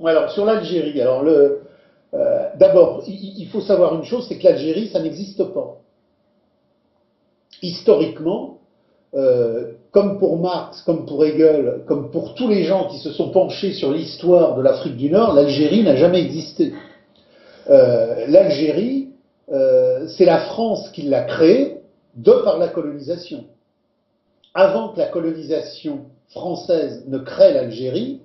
Alors, sur l'Algérie, d'abord, il faut savoir une chose, c'est que l'Algérie, ça n'existe pas. Historiquement, comme pour Marx, comme pour Hegel, comme pour tous les gens qui se sont penchés sur l'histoire de l'Afrique du Nord, l'Algérie n'a jamais existé. L'Algérie, c'est la France qui l'a créée de par la colonisation. Avant que la colonisation française ne crée l'Algérie,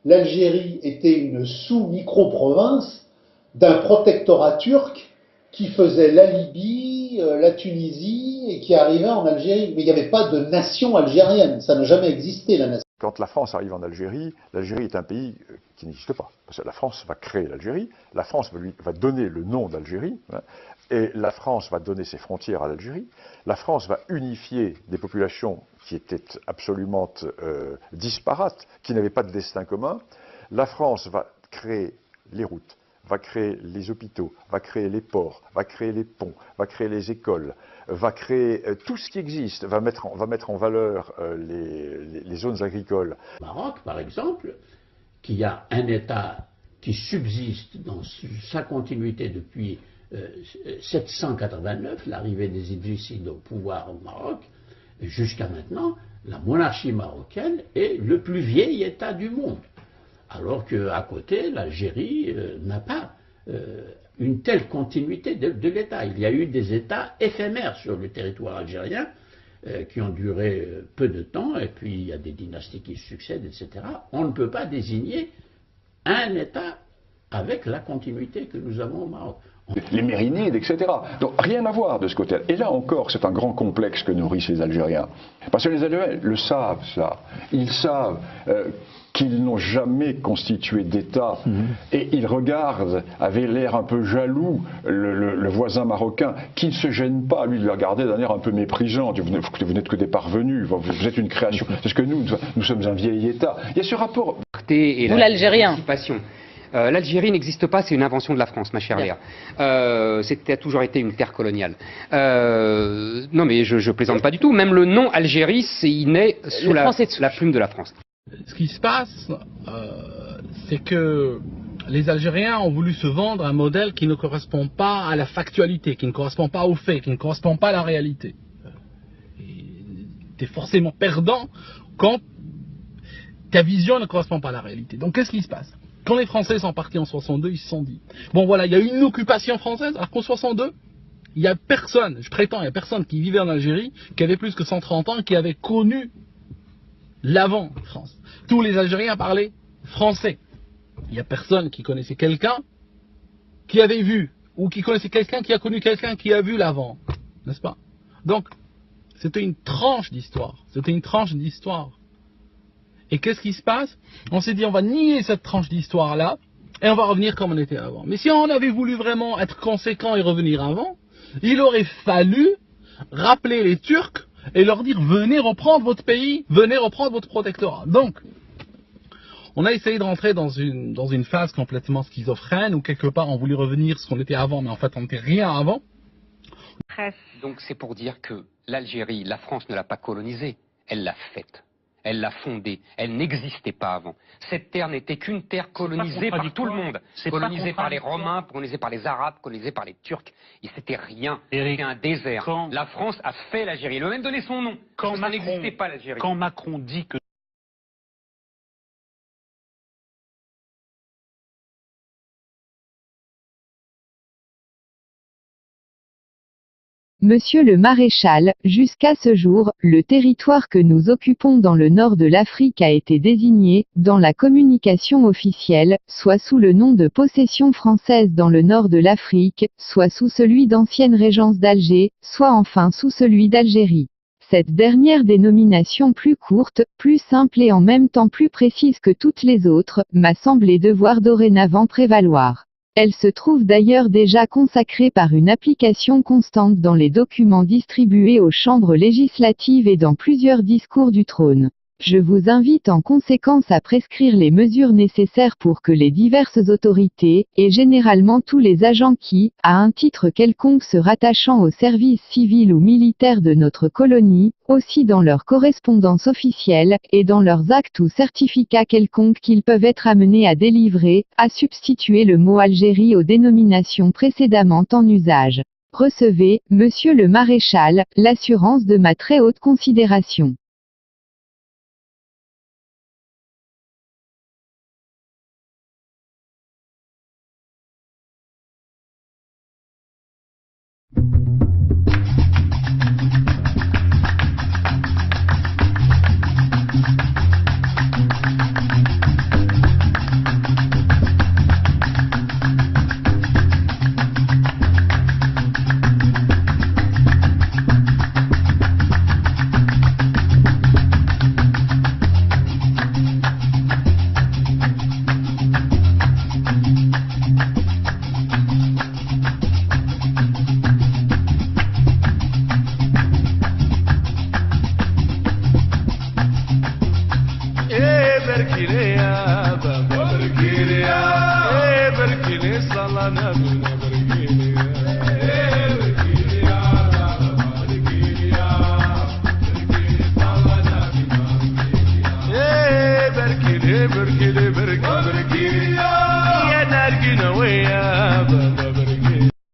l'Algérie était une sous-micro-province d'un protectorat turc qui faisait la Libye, la Tunisie et qui arrivait en Algérie. Mais il n'y avait pas de nation algérienne, ça n'a jamais existé la nation. Quand la France arrive en Algérie, l'Algérie est un pays qui n'existe pas. Parce que la France va créer l'Algérie, la France va donner le nom d'Algérie, hein, et la France va donner ses frontières à l'Algérie. La France va unifier des populations qui étaient absolument disparates, qui n'avaient pas de destin commun. La France va créer les routes, va créer les hôpitaux, va créer les ports, va créer les ponts, va créer les écoles, va créer tout ce qui existe, va mettre en valeur les zones agricoles. Au Maroc, par exemple, qui a un État qui subsiste dans sa continuité depuis 789, l'arrivée des Idrissides au pouvoir au Maroc, jusqu'à maintenant, la monarchie marocaine est le plus vieil État du monde. Alors qu'à côté, l'Algérie n'a pas une telle continuité de l'État. Il y a eu des États éphémères sur le territoire algérien qui ont duré peu de temps, et puis il y a des dynasties qui succèdent, etc. On ne peut pas désigner un État avec la continuité que nous avons au Maroc. Les Mérinides, etc. Donc rien à voir de ce côté-là. Et là encore, c'est un grand complexe que nourrissent les Algériens. Parce que les Algériens le savent, ça. Ils savent qu'ils n'ont jamais constitué d'État. Et ils regardent, avec l'air un peu jaloux, le voisin marocain, qui ne se gêne pas, lui, de le regarder d'un air un peu méprisant. Vous n'êtes que des parvenus, vous êtes une création. Parce que nous sommes un vieil État. Il y a ce rapport... Vous, l'Algérien. L'Algérie n'existe pas, c'est une invention de la France, ma chère Léa. C'était a toujours été une terre coloniale. Non mais je plaisante pas du tout. Même le nom Algérie, il naît sous la plume de la France. Ce qui se passe, c'est que les Algériens ont voulu se vendre un modèle qui ne correspond pas à la factualité, qui ne correspond pas aux faits, qui ne correspond pas à la réalité. Tu es forcément perdant quand ta vision ne correspond pas à la réalité. Donc qu'est-ce qui se passe? Quand les Français sont partis en 62, ils se sont dit, bon voilà, il y a eu une occupation française, alors qu'en 62, il n'y a personne, je prétends, il n'y a personne qui vivait en Algérie, qui avait plus que 130 ans, qui avait connu l'avant-France. Tous les Algériens parlaient français. Il n'y a personne qui connaissait quelqu'un qui avait vu, ou qui connaissait quelqu'un qui a connu quelqu'un qui a vu l'avant, n'est-ce pas? Donc, c'était une tranche d'histoire, Et qu'est-ce qui se passe? On s'est dit, on va nier cette tranche d'histoire-là, et on va revenir comme on était avant. Mais si on avait voulu vraiment être conséquent et revenir avant, il aurait fallu rappeler les Turcs et leur dire, venez reprendre votre pays, venez reprendre votre protectorat. Donc, on a essayé de rentrer dans une phase complètement schizophrène, où quelque part on voulait revenir ce qu'on était avant, mais en fait on n'était rien avant. Donc c'est pour dire que l'Algérie, la France ne l'a pas colonisée, elle l'a faite. Elle l'a fondée, elle n'existait pas avant. Cette terre n'était qu'une terre colonisée par tout le monde. Colonisée par les Romains, colonisée par les Arabes, colonisée par les Turcs. Et c'était rien, c'était un désert. La France a fait l'Algérie, elle a même donné son nom. Quand ça n'existait pas l'Algérie. Quand Macron dit que Monsieur le maréchal, jusqu'à ce jour, le territoire que nous occupons dans le nord de l'Afrique a été désigné, dans la communication officielle, soit sous le nom de possession française dans le nord de l'Afrique, soit sous celui d'ancienne régence d'Alger, soit enfin sous celui d'Algérie. Cette dernière dénomination plus courte, plus simple et en même temps plus précise que toutes les autres, m'a semblé devoir dorénavant prévaloir. Elle se trouve d'ailleurs déjà consacrée par une application constante dans les documents distribués aux chambres législatives et dans plusieurs discours du trône. Je vous invite en conséquence à prescrire les mesures nécessaires pour que les diverses autorités, et généralement tous les agents qui, à un titre quelconque se rattachant au service civil ou militaire de notre colonie, aussi dans leur correspondance officielle, et dans leurs actes ou certificats quelconques qu'ils peuvent être amenés à délivrer, à substituer le mot Algérie aux dénominations précédemment en usage. Recevez, Monsieur le Maréchal, l'assurance de ma très haute considération. بركي يا نارقنا ويا